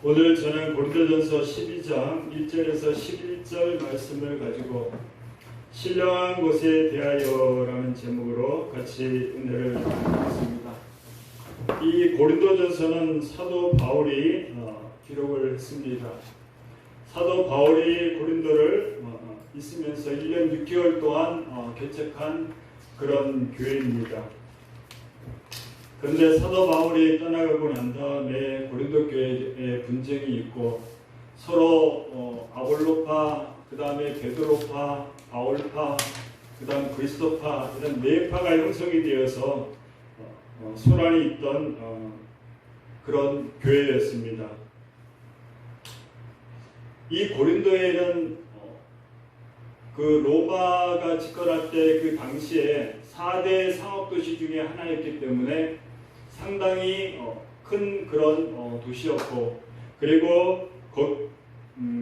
오늘 저는 고린도전서 12장 1절에서 11절 말씀을 가지고 신령한 곳에 대하여라는 제목으로 같이 은혜를 나누겠습니다. 이 고린도전서는 사도 바울이 기록을 했습니다. 사도 바울이 고린도를 있으면서 1년 6개월 동안 개척한 그런 교회입니다. 그런데 사도 바울이 떠나가고 난 다음에 고린도 교회에 분쟁이 있고 서로 아볼로파, 그 다음에 베드로파, 바울파, 그 다음 그리스도파 이런 네 파가 형성이 되어서 소란이 있던 그런 교회였습니다. 이 고린도에는 그 로마가 집권할 때 그 당시에 4대 상업도시 중에 하나였기 때문에 상당히 큰 그런 도시였고, 그리고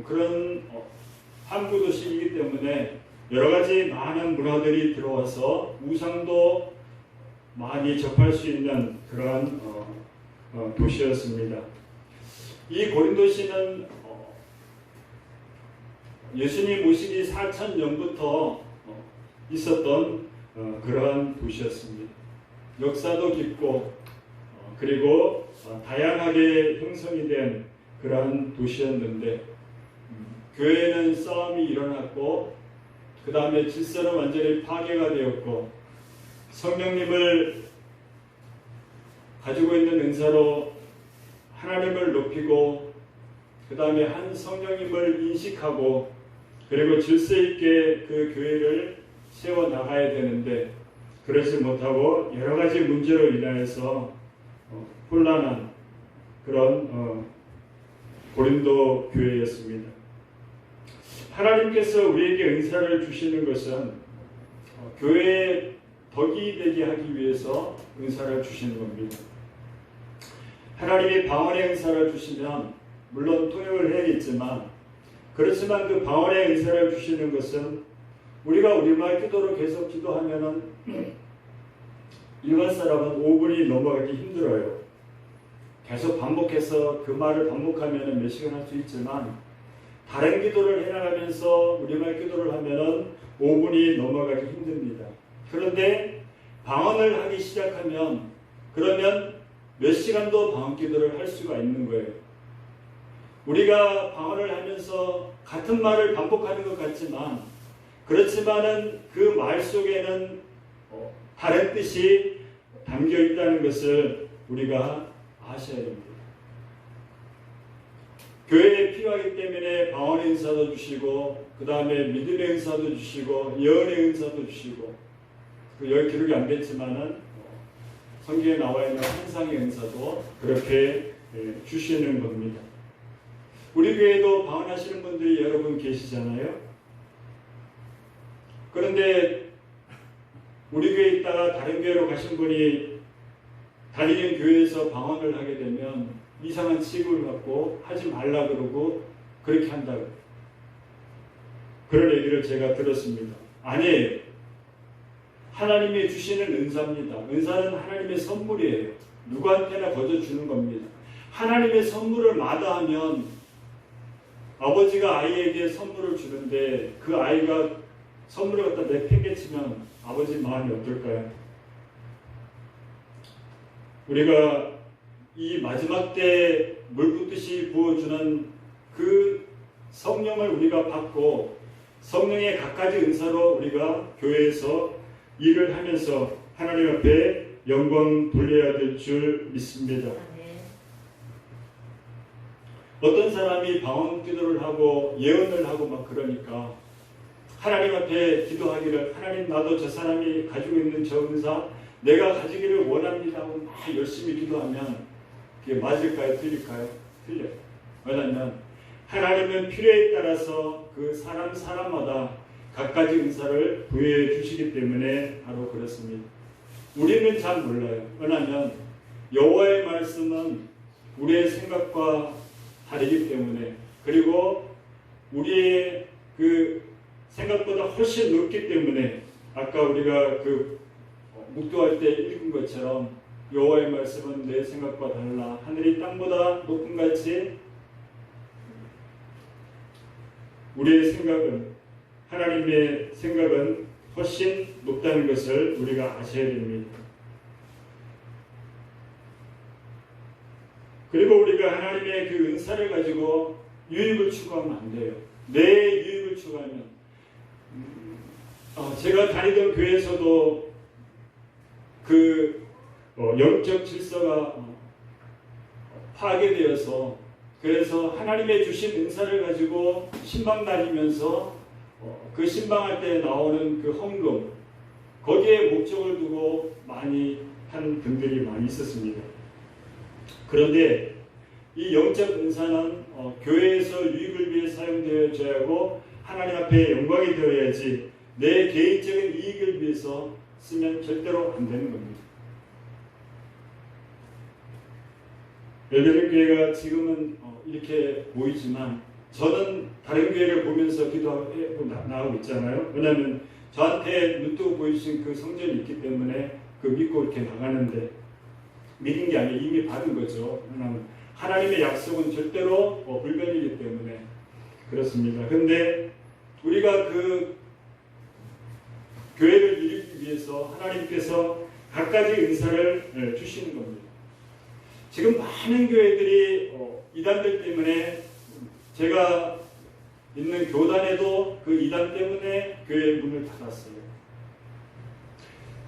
그런 항구 도시이기 때문에 여러 가지 많은 문화들이 들어와서 우상도 많이 접할 수 있는 그러한 도시였습니다. 이 고린도시는 예수님 오시기 4,000년부터 있었던 그러한 도시였습니다. 역사도 깊고 그리고 다양하게 형성이 된 그러한 도시였는데 교회는 싸움이 일어났고 그 다음에 질서는 완전히 파괴가 되었고 성령님을 가지고 있는 은사로 하나님을 높이고 그 다음에 한 성령님을 인식하고 그리고 질서 있게 그 교회를 세워 나가야 되는데 그러지 못하고 여러 가지 문제로 인하여서 혼란한 그런 고린도 교회였습니다. 하나님께서 우리에게 은사를 주시는 것은 교회에 덕이 되게 하기 위해서 은사를 주시는 겁니다. 하나님이 방언의 은사를 주시면 물론 통역을 해야겠지만 그렇지만 그 방언의 은사를 주시는 것은 우리가 우리말 기도로 계속 기도하면은 일반 사람은 5분이 넘어가기 힘들어요. 계속 반복해서 그 말을 반복하면은 몇 시간 할 수 있지만 다른 기도를 해나가면서 우리말 기도를 하면은 5분이 넘어가기 힘듭니다. 그런데 방언을 하기 시작하면 그러면 몇 시간도 방언 기도를 할 수가 있는 거예요. 우리가 방언을 하면서 같은 말을 반복하는 것 같지만 그렇지만은 그 말 속에는 다른 뜻이 담겨 있다는 것을 우리가 아셔야 됩니다. 교회에 필요하기 때문에 방언의 은사도 주시고 그 다음에 믿음의 은사도 주시고 예언의 은사도 주시고 여기 기록이 안 됐지만은 성경에 나와 있는 환상의 은사도 그렇게 주시는 겁니다. 우리 교회도 방언하시는 분들이 여러분 계시잖아요. 그런데 우리 교회에 있다가 다른 교회로 가신 분이 다니는 교회에서 방언을 하게 되면 이상한 취급을 받고 하지 말라 그러고 그렇게 한다고 그런 얘기를 제가 들었습니다. 아니에요. 하나님이 주시는 은사입니다. 은사는 하나님의 선물이에요. 누구한테나 거저 주는 겁니다. 하나님의 선물을 마다하면 아버지가 아이에게 선물을 주는데 그 아이가 선물을 갖다 내팽개치면 아버지 마음이 어떨까요? 우리가 이 마지막 때 물 붓듯이 부어주는 그 성령을 우리가 받고 성령의 갖가지 은사로 우리가 교회에서 일을 하면서 하나님 앞에 영광 돌려야 될 줄 믿습니다. 어떤 사람이 방언 기도를 하고 예언을 하고 막 그러니까 하나님 앞에 기도하기를 하나님 나도 저 사람이 가지고 있는 저 은사 내가 가지기를 원합니다 하고 막 열심히 기도하면 그게 맞을까요? 틀릴까요? 틀려요. 왜냐하면 하나님은 필요에 따라서 그 사람마다 갖가지 은사를 부여해 주시기 때문에 바로 그렇습니다. 우리는 잘 몰라요. 왜냐하면 여호와의 말씀은 우리의 생각과 다르기 때문에 그리고 우리의 그 생각보다 훨씬 높기 때문에 아까 우리가 그 묵도할 때 읽은 것처럼 여호와의 말씀은 내 생각과 달라 하늘이 땅보다 높은 같이 우리의 생각은, 하나님의 생각은 훨씬 높다는 것을 우리가 아셔야 됩니다. 그리고 우리가 하나님의 그 은사를 가지고 유익을 추구하면 안 돼요. 내 유익을 추구하면, 제가 다니던 교회에서도 그 영적 질서가 파괴되어서, 그래서 하나님의 주신 은사를 가지고 신방 다니면서 그 신방할 때 나오는 그 헌금, 거기에 목적을 두고 많이 한 분들이 많이 있었습니다. 그런데 이 영적 은사는 교회에서 유익을 위해 사용되어져야 하고 하나님 앞에 영광이 되어야지, 내 개인적인 이익을 위해서 쓰면 절대로 안 되는 겁니다. 엘베르 교회가 지금은 이렇게 보이지만, 저는 다른 교회를 보면서 기도하고 나오고 있잖아요. 왜냐하면 저한테 눈뜨고 보여주신 그 성전이 있기 때문에 그 믿고 이렇게 나가는데, 믿은 게 아니라 이미 받은 거죠. 왜냐하면 하나님의 약속은 절대로 불변이기 때문에 그렇습니다. 그런데 우리가 그 교회를 이루기 위해서 하나님께서 갖가지 은사를 주시는 겁니다. 지금 많은 교회들이 이단들 때문에, 제가 있는 교단에도 그 이단 때문에 교회 문을 닫았어요.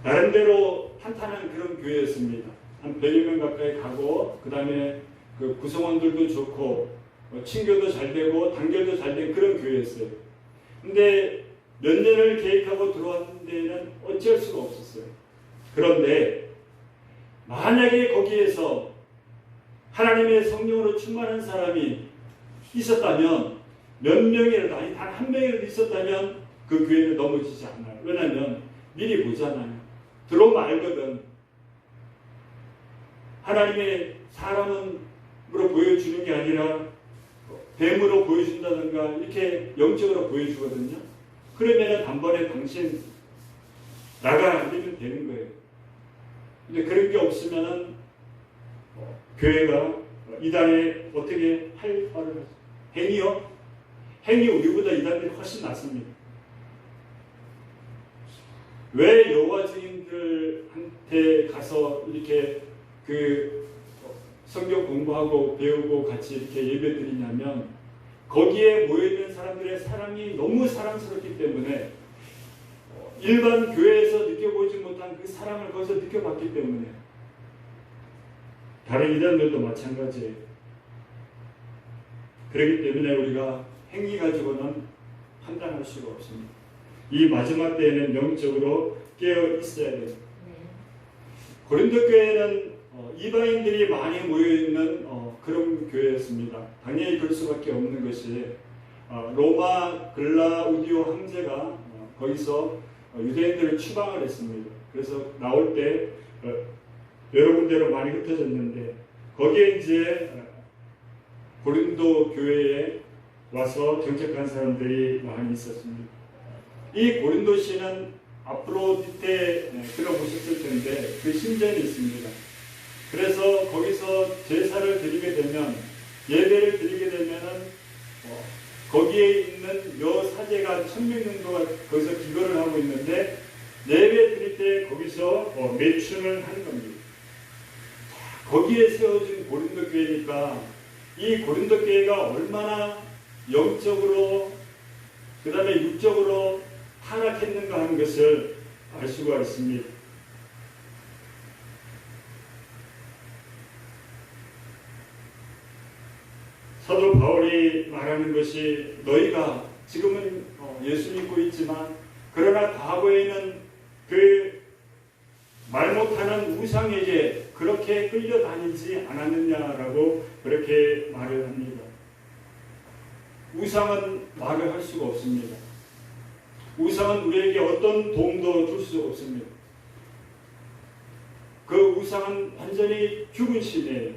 나름대로 탄탄한 그런 교회였습니다. 한 100여 명 가까이 가고, 그 다음에 그 구성원들도 좋고, 친교도 잘 되고, 단결도 잘 된 그런 교회였어요. 근데 몇 년을 계획하고 들어왔는 데는 어찌할 수가 없었어요. 그런데 만약에 거기에서 하나님의 성령으로 충만한 사람이 있었다면, 몇 명이라도, 아니 단 한 명이라도 있었다면 그 교회는 넘어지지 않아요. 왜냐하면 미리 보잖아요. 들어오면 알거든. 하나님의 사람으로 보여주는 게 아니라 뱀으로 보여준다든가 이렇게 영적으로 보여주거든요. 그러면 단번에 당신 나가 이러면 되는 거예요. 근데 그런 게 없으면은 교회가 이단에 어떻게 할 바를 하죠? 행위요? 행위 우리보다 이단들이 훨씬 낫습니다. 왜 여호와 증인들한테 가서 이렇게 그 성경 공부하고 배우고 같이 이렇게 예배드리냐면, 거기에 모여있는 사람들의 사랑이 너무 사랑스럽기 때문에, 일반 교회에서 느껴보지 못한 그 사랑을 거기서 느껴봤기 때문에. 다른 이단들도 마찬가지예요. 그렇기 때문에 우리가 행위 가지고는 판단할 수가 없습니다. 이 마지막 때에는 영적으로 깨어 있어야 돼요. 고린도 교회는 이방인들이 많이 모여있는 그런 교회였습니다. 당연히 그럴 수밖에 없는 것이, 로마 글라우디오 황제가 거기서 유대인들을 추방을 했습니다. 그래서 나올 때 여러 군데로 많이 흩어졌는데, 거기에 이제 고린도 교회에 와서 정착한 사람들이 많이 있었습니다. 이 고린도시는 아프로디테 들어보셨을 텐데 그 신전이 있습니다. 그래서 거기서 제사를 드리게 되면, 예배를 드리게 되면은 거기에 있는 여 사제가 1000명 정도가 거기서 기거를 하고 있는데, 예배 드릴 때 거기서 매춘을 하는 겁니다. 거기에 세워진 고린도 교회니까, 이 고린도 교회가 얼마나 영적으로 그 다음에 육적으로 타락했는가 하는 것을 알 수가 있습니다. 사도 바울이 말하는 것이, 너희가 지금은 예수 믿고 있지만 그러나 과거에는 그 말 못하는 우상에게 그렇게 끌려다니지 않았느냐라고 그렇게 말을 합니다. 우상은 말을 할 수가 없습니다. 우상은 우리에게 어떤 도움도 줄 수 없습니다. 그 우상은 완전히 죽은 신이에요.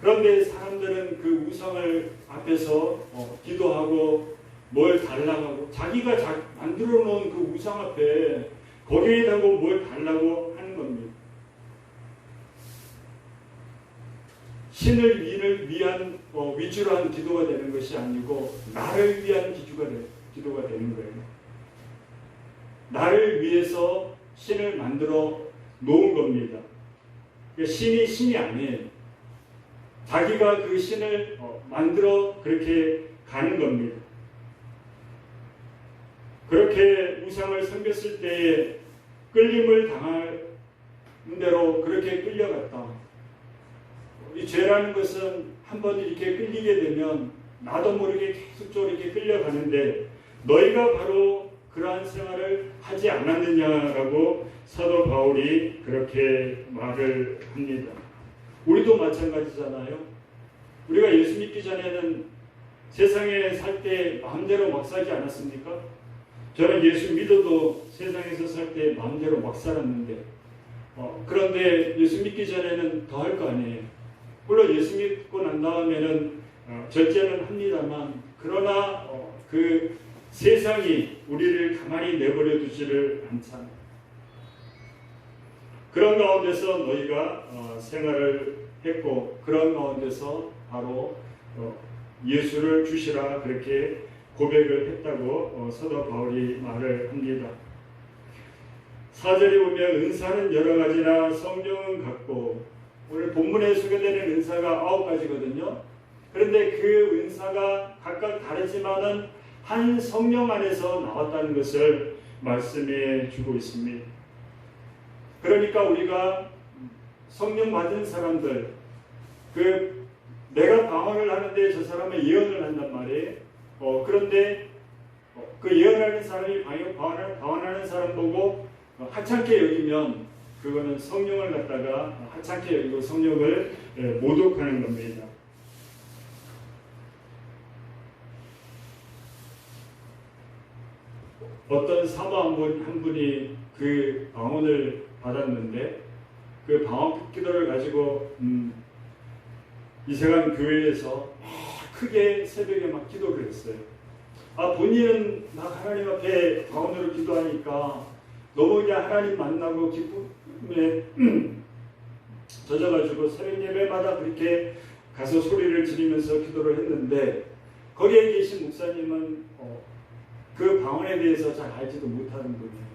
그런데 사람들은 그 우상을 앞에서 기도하고 뭘 달라고 하고, 자기가 만들어 놓은 그 우상 앞에 거기에다가 뭘 달라고 하는 겁니다. 신을 위한 위주로 한 기도가 되는 것이 아니고 나를 위한 기도가 되는 거예요. 나를 위해서 신을 만들어 놓은 겁니다. 신이 신이 아니에요. 자기가 그 신을 만들어 그렇게 가는 겁니다. 그렇게 우상을 섬겼을 때에 끌림을 당할 대로 그렇게 끌려갔다. 이 죄라는 것은 한번 이렇게 끌리게 되면 나도 모르게 계속적으로 이렇게 끌려가는데 너희가 바로 그러한 생활을 하지 않았느냐라고 사도 바울이 그렇게 말을 합니다. 우리도 마찬가지잖아요. 우리가 예수 믿기 전에는 세상에 살 때 마음대로 막 살지 않았습니까? 저는 예수 믿어도 세상에서 살 때 마음대로 막 살았는데 그런데 예수 믿기 전에는 더 할 거 아니에요. 물론 예수 믿고 난 다음에는 절제는 합니다만 그러나 그 세상이 우리를 가만히 내버려 두지를 않잖아요. 그런 가운데서 너희가 생활을 했고 그런 가운데서 바로 예수를 주시라 그렇게 고백을 했다고 사도 바울이 말을 합니다. 4절에 보면 은사는 여러 가지나 성령은 같고 오늘 본문에 소개되는 은사가 9가지거든요. 그런데 그 은사가 각각 다르지만은 한 성령 안에서 나왔다는 것을 말씀해 주고 있습니다. 그러니까 우리가 성령 받은 사람들, 내가 방언을 하는데 저 사람은 예언을 한단 말이에요. 그런데 그 예언하는 사람이 방언하는 사람 보고 하찮게 여기면 그거는 성령을 갖다가 하찮게 여기고 성령을 모독하는 겁니다. 어떤 사모 한 분이 그 방언을 받았는데 그 방언 기도를 가지고 이세간 교회에서 크게 새벽에 막 기도를 했어요. 본인은 막 하나님 앞에 방언으로 기도하니까 너무 그냥 하나님 만나고 기쁨에 젖어가지고 새벽 예배마다 그렇게 가서 소리를 지르면서 기도를 했는데 거기에 계신 목사님은 그 방언에 대해서 잘 알지도 못하는 분이에요.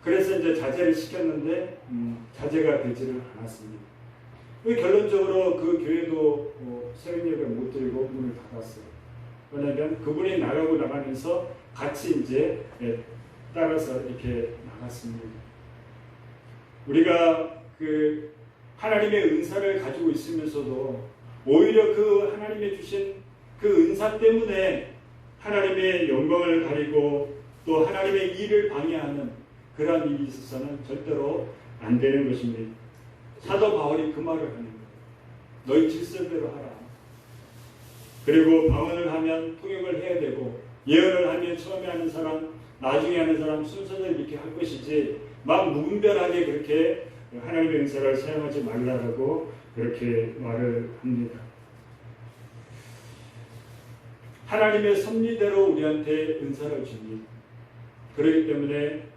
그래서 이제 자제를 시켰는데 자제가 되지를 않았습니다. 결론적으로 그 교회도 새벽 예배 못 드리고 문을 닫았어요. 왜냐하면 그분이 나가면서 같이 이제 따라서 이렇게 나갔습니다. 우리가 그 하나님의 은사를 가지고 있으면서도 오히려 그 하나님의 주신 그 은사 때문에 하나님의 영광을 가리고 또 하나님의 일을 방해하는 그러한 일이 있어서는 절대로 안 되는 것입니다. 사도 바울이 그 말을 하는 거예요. 너희 질서대로 하라. 그리고 방언을 하면 통역을 해야 되고 예언을 하면 처음에 하는 사람, 나중에 하는 사람 순서대로 이렇게 할 것이지 막 무분별하게 그렇게 하나님의 은사를 사용하지 말라라고 그렇게 말을 합니다. 하나님의 섭리대로 우리한테 은사를 줍니다. 그렇기 때문에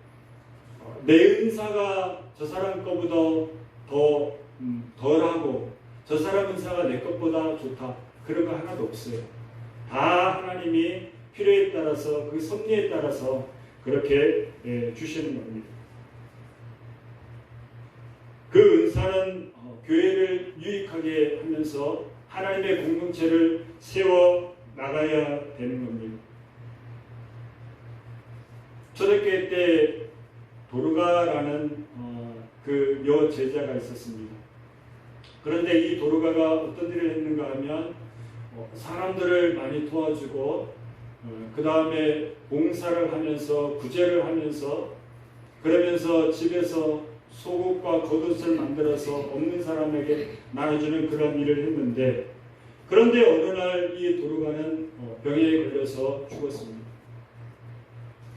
내 은사가 저 사람 거보다 더 덜하고 저 사람 은사가 내 것보다 좋다. 그런 거 하나도 없어요. 다 하나님이 필요에 따라서 그 섭리에 따라서 그렇게 주시는 겁니다. 그 은사는 교회를 유익하게 하면서 하나님의 공동체를 세워 나가야 되는 겁니다. 초대교회 때 도르가라는 그 여 제자가 있었습니다. 그런데 이 도르가가 어떤 일을 했는가 하면 사람들을 많이 도와주고 그 다음에 봉사를 하면서 구제를 하면서 그러면서 집에서 속옷과 겉옷을 만들어서 없는 사람에게 나눠주는 그런 일을 했는데 그런데 어느 날 이 도르가는 병에 걸려서 죽었습니다.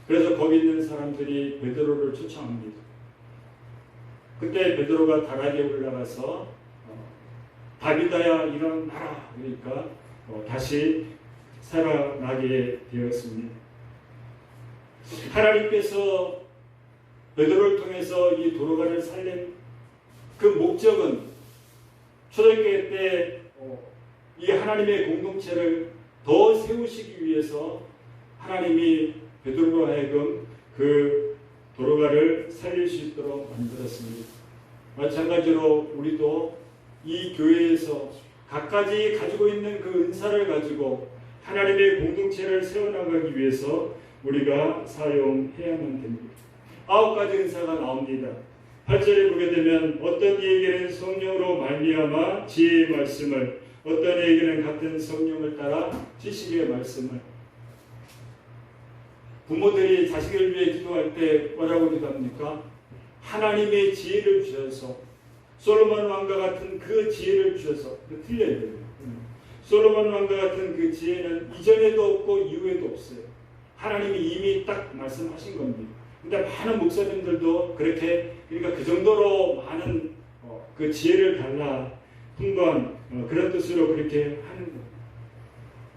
그래서 거기 있는 사람들이 베드로를 초청합니다. 그때 베드로가 다락에 올라가서 다비다야 일어나라 그러니까 다시 살아나게 되었습니다. 하나님께서 베드로를 통해서 이 도르가를 살린 그 목적은 초대교회 때 이 하나님의 공동체를 더 세우시기 위해서 하나님이 베드로로 하여금 그 도로가를 살릴 수 있도록 만들었습니다. 마찬가지로 우리도 이 교회에서 각가지 가지고 있는 그 은사를 가지고 하나님의 공동체를 세워나가기 위해서 우리가 사용해야만 됩니다. 9가지 은사가 나옵니다. 8절에 보게 되면 어떤 이에게는 성령으로 말미암아 지혜의 말씀을, 어떤 이에게는 같은 성령을 따라 지식의 말씀을. 부모들이 자식을 위해 기도할 때 뭐라고 기도합니까? 하나님의 지혜를 주셔서, 솔로몬 왕과 같은 그 지혜를 주셔서. 틀려야 돼요. 솔로몬 왕과 같은 그 지혜는 이전에도 없고 이후에도 없어요. 하나님이 이미 딱 말씀하신 겁니다. 근데 많은 목사님들도 그렇게, 그러니까 그 정도로 많은 그 지혜를 달라 풍부한 그런 뜻으로 그렇게 하는 거예요.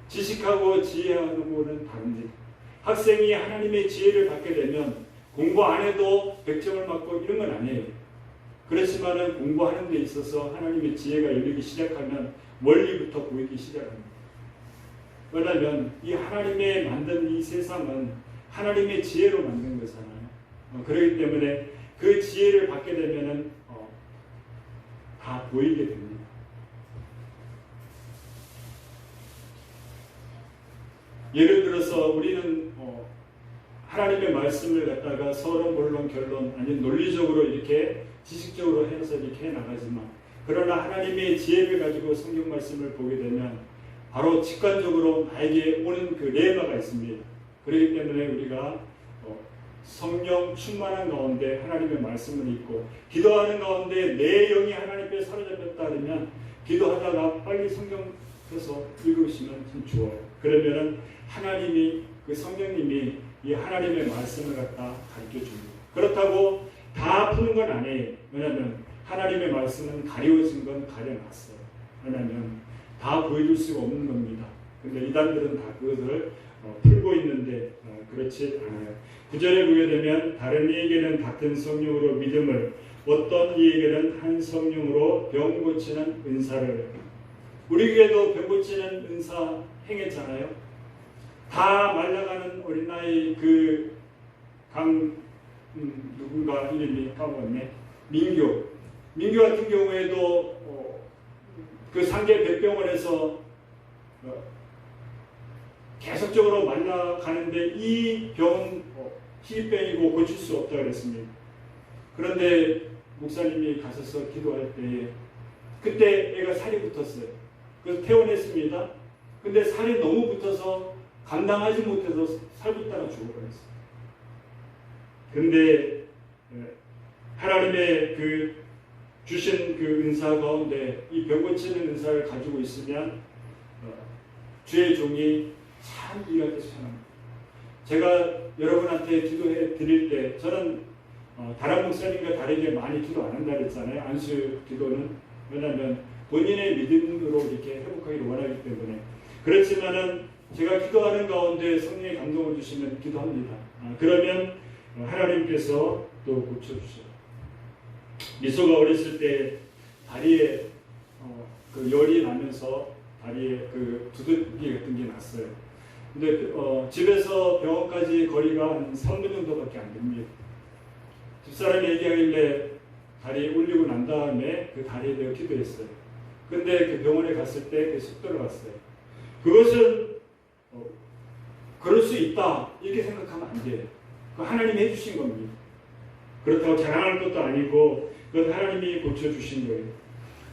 지식하고 지혜하고는 다릅니다. 학생이 하나님의 지혜를 받게 되면 공부 안 해도 100점을 맞고 이런 건 아니에요. 그렇지만은 공부하는 데 있어서 하나님의 지혜가 열리기 시작하면 멀리부터 보이기 시작합니다. 왜냐하면 이 하나님의 만든 이 세상은 하나님의 지혜로 만든 거잖아요. 그렇기 때문에 그 지혜를 받게 되면은 다 보이게 됩니다. 예를 들어서 우리는 하나님의 말씀을 갖다가 서론, 본론, 결론, 아니면 논리적으로 이렇게 지식적으로 해서 이렇게 해나가지만, 그러나 하나님의 지혜를 가지고 성경 말씀을 보게 되면 바로 직관적으로 나에게 오는 그 레마가 있습니다. 그렇기 때문에 우리가 성령 충만한 가운데 하나님의 말씀을 읽고 기도하는 가운데 내 영이 하나님 앞에 사로잡혔다 하면 기도하다가 빨리 성경 펴서 읽으시면 참 좋아요. 그러면은 하나님이, 그 성령님이 이 하나님의 말씀을 갖다 가르쳐 줍니다. 그렇다고 다 푸는 건 아니에요. 왜냐하면 하나님의 말씀은 가려진 건 가려놨어요. 왜냐하면 다 보여줄 수가 없는 겁니다. 근데 이단들은 다 그것을 풀고 있는데 그렇지 않아요. 9절에 보게 되면 다른 이에게는 같은 성령으로 믿음을, 어떤 이에게는 한 성령으로 병 고치는 은사를. 우리 교회도 병 고치는 은사 행했잖아요. 다 말라가는 어린아이 그 누군가 이름이 까먹었네. 민교 같은 경우에도 그 상계 백병원에서 계속적으로 말라가는데 이 병은 희귀병이고 고칠 수 없다 그랬습니다. 그런데 목사님이 가셔서 기도할 때 그때 애가 살이 붙었어요. 그래서 퇴원했습니다. 근데 살이 너무 붙어서 감당하지 못해서 살 붙다가 죽어버렸어요. 근데 하나님의 그 주신 그 은사 가운데 이 병 고치는 은사를 가지고 있으면 주의 종이 참 일할 때 편합니다. 제가 여러분한테 기도해 드릴 때 저는 다른 목사님과 다르게 많이 기도 안 한다 그랬잖아요. 안수 기도는. 왜냐하면 본인의 믿음으로 이렇게 회복하기를 원하기 때문에. 그렇지만은 제가 기도하는 가운데 성령의 감동을 주시면 기도합니다. 그러면 하나님께서 또 고쳐주셔요. 미소가 어렸을 때 다리에 그 열이 나면서 다리에 그 두들기 같은 게 났어요. 근데 집에서 병원까지 거리가 한 3분 정도밖에 안 됩니다. 집사람이 얘기하길래 다리 올리고 난 다음에 그 다리에 대해 기도했어요. 근데 그 병원에 갔을 때 쑥 들어갔어요. 그것은 그럴 수 있다 이렇게 생각하면 안 돼요. 그 하나님이 해주신 겁니다. 그렇다고 자랑할 것도 아니고 그건 하나님이 고쳐주신 거예요.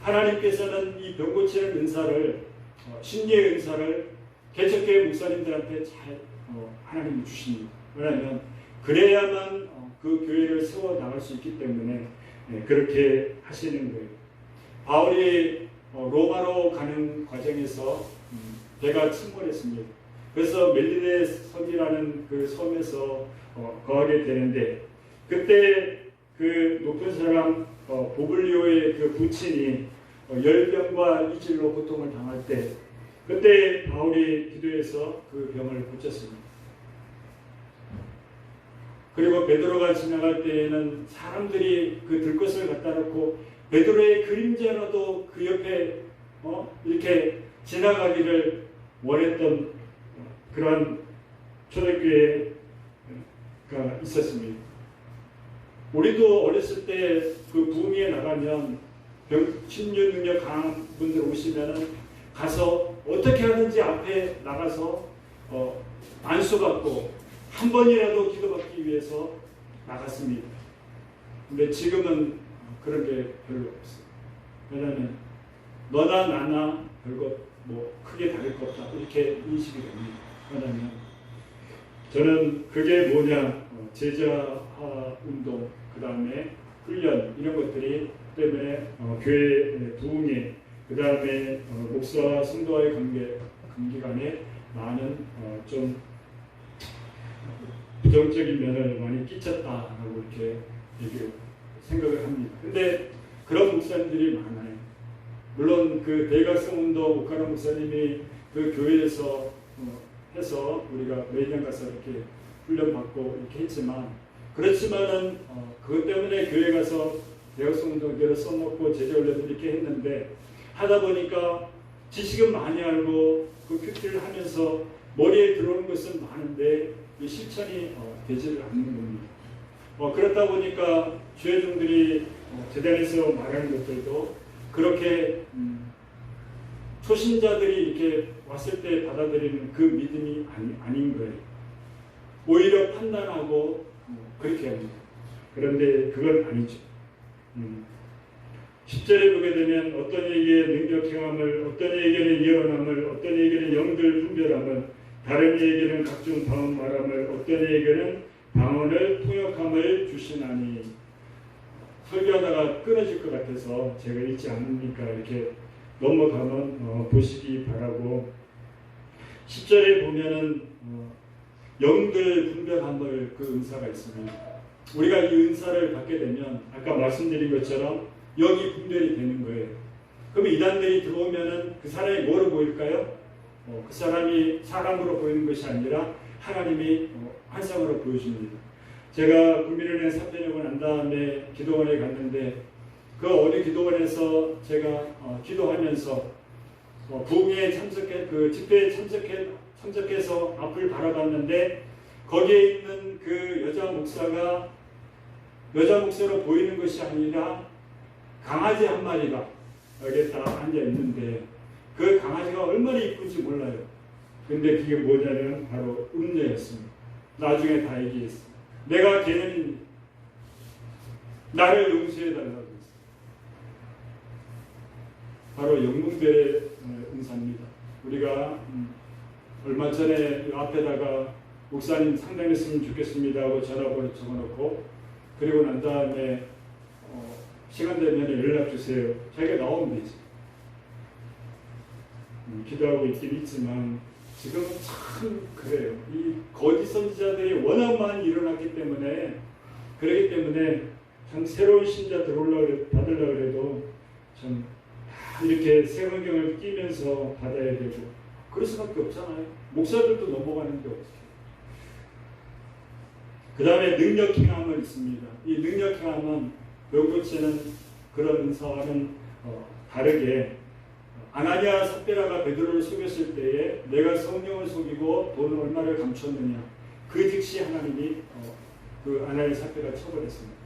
하나님께서는 이 병 고치는 은사를, 신리의 은사를 개척교회 목사님들한테 잘 하나님이 주십니다. 왜냐하면 그래야만 그 교회를 세워 나갈 수 있기 때문에 그렇게 하시는 거예요. 바울이 로마로 가는 과정에서 배가 침몰했습니다. 그래서 멜리네 섬이라는 그 섬에서 거하게 되는데, 그때 그 높은 사람 보블리오의 그 부친이 열병과 이질로 고통을 당할 때, 그때 바울이 기도해서 그 병을 고쳤습니다. 그리고 베드로가 지나갈 때에는 사람들이 그 들것을 갖다 놓고 베드로의 그림자라도 그 옆에 이렇게 지나가기를 원했던 그러한 초대교회가 있었습니다. 우리도 어렸을 때 그 부흥회에 나가면 신유 능력 강한 분들 오시면은 가서 어떻게 하든지 앞에 나가서 안수받고 한 번이라도 기도받기 위해서 나갔습니다. 근데 지금은 그런 게 별로 없어요. 왜냐하면 너나 나나 별거 뭐 크게 다를 것 없다 이렇게 인식이 됩니다. 왜냐하면 저는 그게 뭐냐 제자 운동 그 다음에 훈련 이런 것들이 때문에 교회 부흥회 그 다음에 목사와 성도와의 관계간에 많은 좀 부정적인 면을 많이 끼쳤다라고 이렇게 생각을 합니다. 근데 그런 목사님들이 많아요. 물론 그 대각성 운동 오카라 목사님이 그 교회에서 해서 우리가 매년 가서 이렇게 훈련받고 이렇게 했지만 그렇지만은 그것 때문에 교회 가서 대각성 운동대로 써먹고 제자훈련을 이렇게 했는데 하다 보니까 지식은 많이 알고 그 큐티를 하면서 머리에 들어오는 것은 많은데 이 실천이 되지를 않는 겁니다. 그렇다 보니까 주회종들이 재단에서 말하는 것들도 그렇게 초신자들이 이렇게 왔을 때 받아들이는 그 믿음이 아닌 거예요. 오히려 판단하고 그렇게 합니다. 그런데 그건 아니죠. 10절에 보게 되면 어떤 이에게 능력 행함을, 어떤 이에게는 예언함을, 어떤 이에게는 영들 분별함을, 다른 이에게는 각종 방언 말함을, 어떤 이에게는 방언을 통역함을 주시나니. 설교하다가 끊어질 것 같아서 제가 읽지 않으니까 이렇게 넘어가면 보시기 바라고 10절에 보면은 영들 분별함을 그 은사가 있습니다. 우리가 이 은사를 받게 되면 아까 말씀드린 것처럼 영이 분별이 되는 거예요. 그럼 이단들이 들어오면은 그 사람이 뭐로 보일까요? 그 사람이 사람으로 보이는 것이 아니라 하나님이 환상으로 보여줍니다. 제가 국민은행 사퇴하고 난 다음에 기도원에 갔는데 그 어느 기도원에서 제가 기도하면서 부흥회에 그 집회에 참석해서 앞을 바라봤는데 거기에 있는 그 여자 목사가 여자 목사로 보이는 것이 아니라 강아지 한 마리가 여기에 딱 앉아 있는데 그 강아지가 얼마나 이쁜지 몰라요. 근데 그게 뭐냐면 바로 음녀였습니다. 나중에 다 얘기했어요. 내가 걔는 나를 용서해달라고 했어요. 바로 영분별의 은사입니다. 우리가 얼마 전에 앞에다가 목사님 상담했으면 좋겠습니다 하고 전화번호 적어놓고 그리고 난 다음에 시간 되면 연락 주세요. 자기가 나오면 되지. 기도하고 있긴 있지만 지금은 참 그래요. 이 거짓 선지자들이 워낙 많이 일어났기 때문에 그렇기 때문에 참 새로운 신자 받으려고 해도 참 이렇게 세번경을 끼면서 받아야 되고 그럴 수밖에 없잖아요. 목사들도 넘어가는 게 없어요. 그 다음에 능력 행함은 있습니다. 이 능력 행함은 요구치는 그런 은사와는 다르게 아나니아 삽비라가 베드로를 속였을 때에 내가 성령을 속이고 돈 얼마를 감췄느냐 그 즉시 하나님이 그 아나니아 삽비라 처벌했습니다.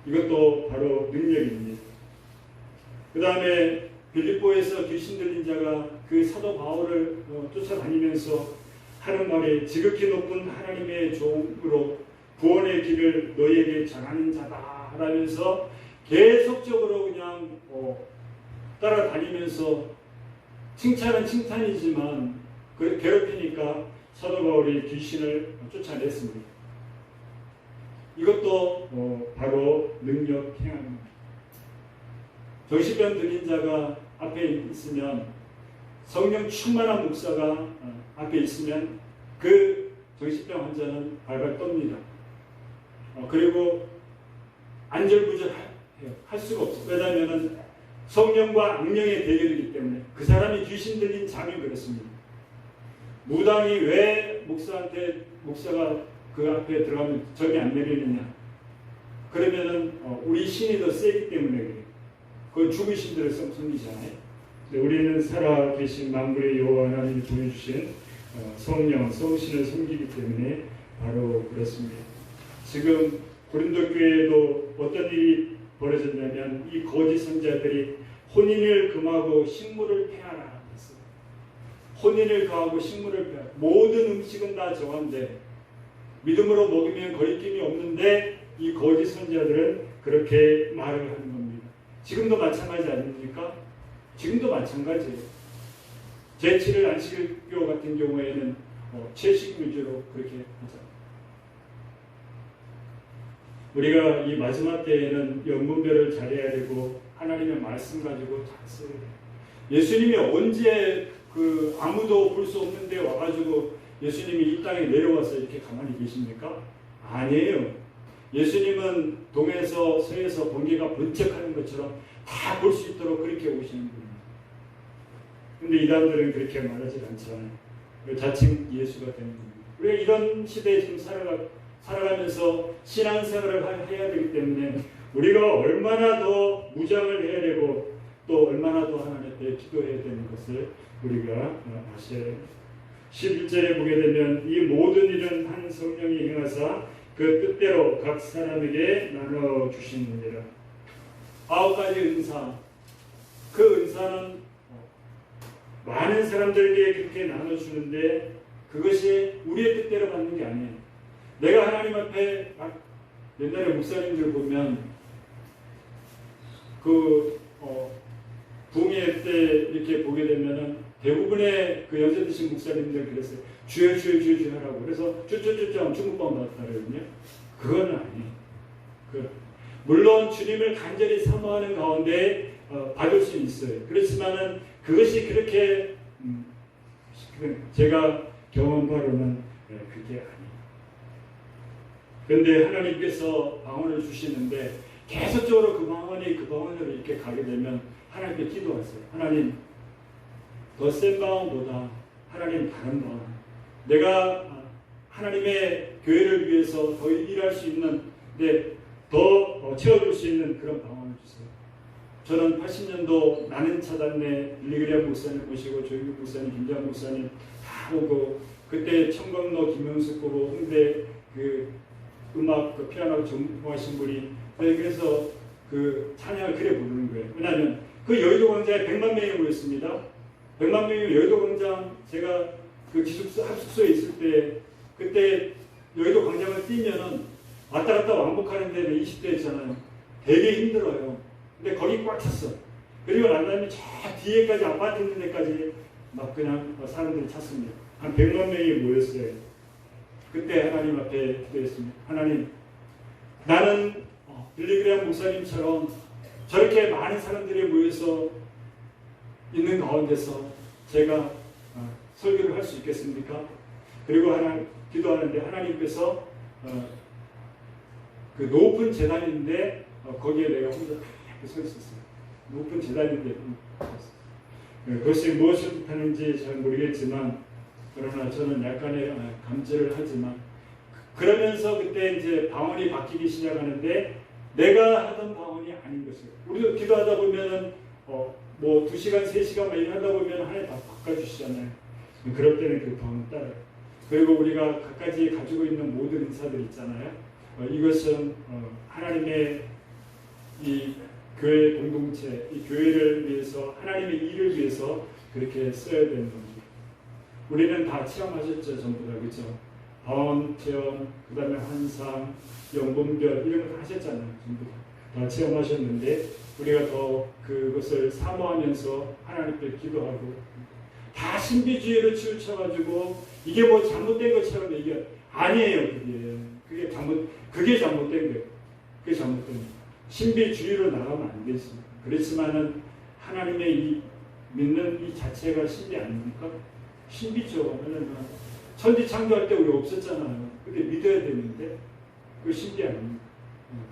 이것도 바로 능력입니다. 그 다음에 빌립보에서 귀신 들린 자가 그 사도 바울을 쫓아다니면서 하는 말이 지극히 높은 하나님의 종으로 구원의 길을 너희에게 전하는 자다 하면서 계속적으로 그냥 따라다니면서 칭찬은 칭찬이지만 괴롭히니까 사도 바울이 귀신을 쫓아냈습니다. 이것도 바로 능력 행함입니다. 정신병 들린 자가 앞에 있으면 성령 충만한 목사가 앞에 있으면 그 정신병 환자는 발발 떱니다. 그리고 안절부절해요. 할 수가 없어요. 왜냐하면 성령과 악령의 대결이기 때문에 그 사람이 귀신 들린 잠이 그렇습니다. 무당이 왜 목사가 그 앞에 들어가면 적이 안 내리느냐? 그러면은 우리 신이 더 세기 때문에 그래요. 그건 죽으신 대로 숨기잖아요. 우리는 살아계신 만물의 여호와 하나님이 보내주신 성령, 성신을 섬기기 때문에 바로 그렇습니다. 지금 고린도 교회에도 어떤 일이 벌어졌냐면 이 거짓 선자들이 혼인을 금하고 식물을 폐하라 했어요. 혼인을 금하고 식물을 폐하라. 모든 음식은 다 정한데 믿음으로 먹으면 거리낌이 없는데 이 거짓 선자들은 그렇게 말을 하는 겁니다. 지금도 마찬가지 아닙니까? 지금도 마찬가지예요. 제7일 안식일교 같은 경우에는 채식 위주로 그렇게 하잖아요. 우리가 이 마지막 때에는 영분별을 잘해야 되고 하나님의 말씀 가지고 잘 써야 돼요. 예수님이 언제 아무도 볼 수 없는데 와가지고 예수님이 이 땅에 내려와서 이렇게 가만히 계십니까? 아니에요. 예수님은 동에서 서에서 번개가 번쩍하는 것처럼 다 볼 수 있도록 그렇게 오시는 분입니다. 근데 이단들은 그렇게 말하지 않잖아요. 자칭 예수가 되는 겁니다. 우리가 이런 시대에 지금 살아가면서 신앙생활을 해야 되기 때문에 우리가 얼마나 더 무장을 해야 되고 또 얼마나 더 하나님 앞에 기도해야 되는 것을 우리가 아셔야 됩니다. 11절에 보게 되면 이 모든 일은 한 성령이 행하사 그 뜻대로 각 사람에게 나눠주시느니라. 9가지 은사. 그 은사는 많은 사람들에게 그렇게 나눠주는데 그것이 우리의 뜻대로 받는 게 아니에요. 내가 하나님 앞에 옛날에 목사님들 보면 부흥회 때 이렇게 보게 되면은 대부분의 그 연세 드신 목사님들 그랬어요. 주여 주여 주여 주여 하라고. 그래서 쭈쭈쭈쭈 하면 중국방 나왔다 그러거든요. 그건 아니에요. 물론 주님을 간절히 사모하는 가운데 받을 수 있어요. 그렇지만은 그것이 그렇게 제가 경험하로는 그게 아니에요. 그런데 하나님께서 방언을 주시는데 계속적으로 그 방언으로 이렇게 가게 되면 하나님께 기도하세요. 하나님, 더 센 방언보다 하나님 다른 방언. 내가 하나님의 교회를 위해서 더 일할 수 있는, 더 채워줄 수 있는 그런 방언을 주세요. 저는 80년도 나는 차단내 빌리그리안 목사님 모시고 조영국 목사님, 김장 목사님 다 오고 그때 청광로 김영숙 부부 홍대 음악 피아노 전공하신 분이 그래서 찬양을 그래 부르는 거예요. 왜냐하면 여의도 광장에 100만 명이 모였습니다. 100만 명이 여의도 광장 제가 기숙사 합숙소에 있을 때 그때 여의도 광장을 뛰면은 왔다 갔다 왕복하는 데는 20대였잖아요. 되게 힘들어요. 근데 거기 꽉 찼어. 그리고 난 다음에 저 뒤에까지 아파트 있는 데까지 막 그냥 사람들이 찼습니다. 한 100만 명이 모였어요. 그때 하나님 앞에 기도했습니다. 하나님, 나는 빌리그리안 목사님처럼 저렇게 많은 사람들이 모여서 있는 가운데서 제가 설교를 할 수 있겠습니까? 그리고 기도하는데 하나님께서 그 높은 제단인데 거기에 내가 혼자 이렇게 서 있었어요. 높은 제단인데 그것이 무엇을 뜻하는지 잘 모르겠지만 그러나 저는 약간의 감지를 하지만 그러면서 그때 이제 방언이 바뀌기 시작하는데 내가 하던 방언이 아닌 것이에요. 우리도 기도하다 보면은 뭐 2시간, 3시간 막 일하다 보면 하나님 다 바꿔주시잖아요. 그럴 때는 그 방언 따라요. 그리고 우리가 각가지 가지고 있는 모든 은사들 있잖아요. 이것은 하나님의 이 교회 공동체, 이 교회를 위해서 하나님의 일을 위해서 그렇게 써야 되는 겁니다. 우리는 다 체험하셨죠, 전부 다. 그렇죠? 방언 체험, 그 다음에 환상, 영분별 이런 거 다 하셨잖아요. 전부 다 체험하셨는데 우리가 더 그것을 사모하면서 하나님께 기도하고 다 신비주의로 치우쳐가지고 이게 뭐 잘못된 것처럼 얘기하 아니에요. 그게 잘못된 거예요. 그게 잘못된 거예요. 신비주의로 나가면 안 되지. 그렇지만은 하나님의 이 믿는 이 자체가 신비 아닙니까? 신비죠. 왜냐면 천지 창조할 때 우리 없었잖아요. 근데 믿어야 되는데 그 신비 아닙니까?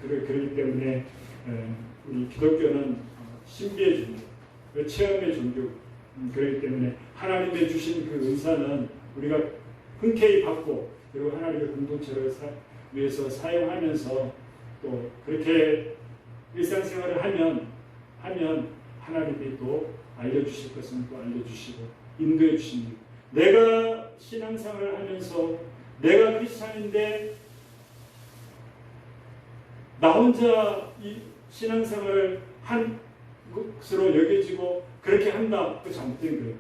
그렇기 때문에 우리 기독교는 신비의 종교, 체험의 종교. 그렇기 때문에 하나님의 주신 그 은사는 우리가 흔쾌히 받고 그리고 하나님의 공동체를 위해서 사용하면서 또 그렇게 일상생활을 하면 하면 하나님이 또 알려주실 것은 또 알려주시고 인도해 주십니다. 내가 신앙생활을 하면서 내가 크리스찬인데 나 혼자 이 신앙생활을 한 것으로 여겨지고 그렇게 한다. 그 잘못된 거예요.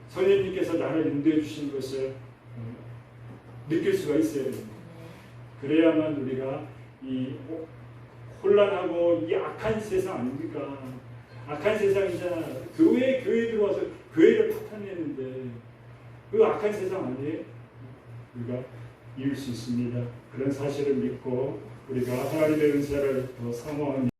성령님께서 나를 인도해 주시는 것을 느낄 수가 있어야 됩니다. 그래야만 우리가 이 혼란하고 이 악한 세상 아닙니까? 악한 세상이잖아. 교회에 들어와서 교회를 파탄내는데 그 악한 세상 아니에요? 우리가 이길 수 있습니다. 그런 사실을 믿고 우리가 하나님의 은사를 더 사모하며